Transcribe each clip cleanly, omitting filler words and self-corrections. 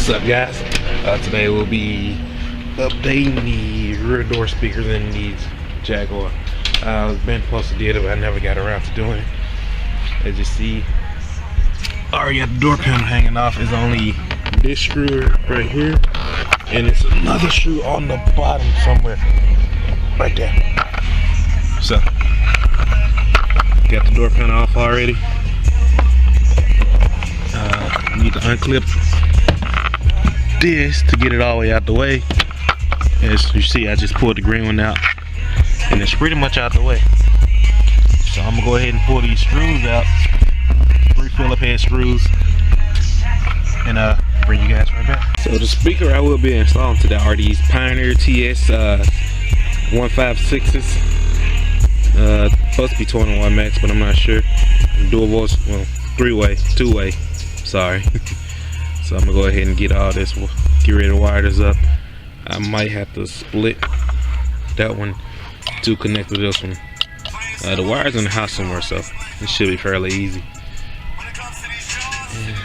What's up, guys? Today we'll be updating the rear door speakers in these Jaguar. I've been supposed to do it, but I never got around to doing it. As you see, I already got the door panel hanging off. It's only this screw right here, and it's another screw on the bottom somewhere, right there. So, got the door panel off already. Need to unclip this to get it all the way out the way. As you see, I just pulled the green one out and it's pretty much out the way. So I'm gonna go ahead and pull these screws out, 3 Phillip head screws, and bring you guys right back. So the speaker I will be installing today are these Pioneer TS 156s. Supposed to be 21 max, but I'm not sure. Dual voice, well, 3-way, 2-way. Sorry. So I'm gonna go ahead and get all this, get ready to wire this up. I might have to split that one to connect with this one. The wire's in the house somewhere, so it should be fairly easy. And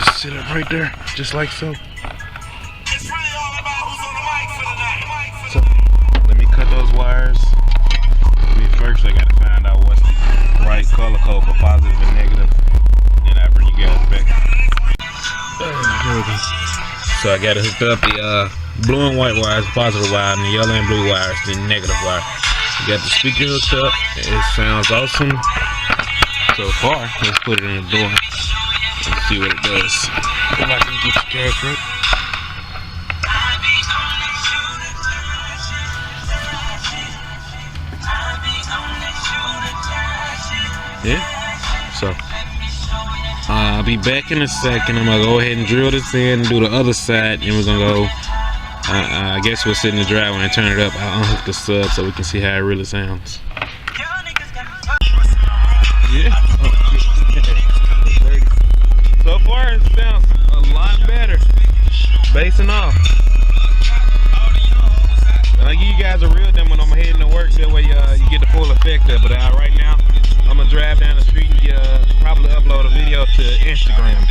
just sit up right there, just like so. So let me cut those wires. First I gotta find out what's the right color code for positive and negative. Then I bring you guys back. So I got it hooked up. The blue and white wire is positive wire, and the yellow and blue wire is the negative wire. You got the speaker hooked up. It sounds awesome so far. Let's put it in the door and see what it does. If I can get the cash right. Yeah. So I'll be back in a second. I'm gonna go ahead and drill this in and do the other side, and we're gonna go, I guess we'll sit in the driveway and turn it up. I'll unhook the sub so we can see how it really sounds. Yeah. So far it sounds a lot better, bass and all. I'll give you guys a real demo when I'm heading to work, that way you get the full effect of it. But right now I'm gonna drive down the street and probably upload a video to Instagram.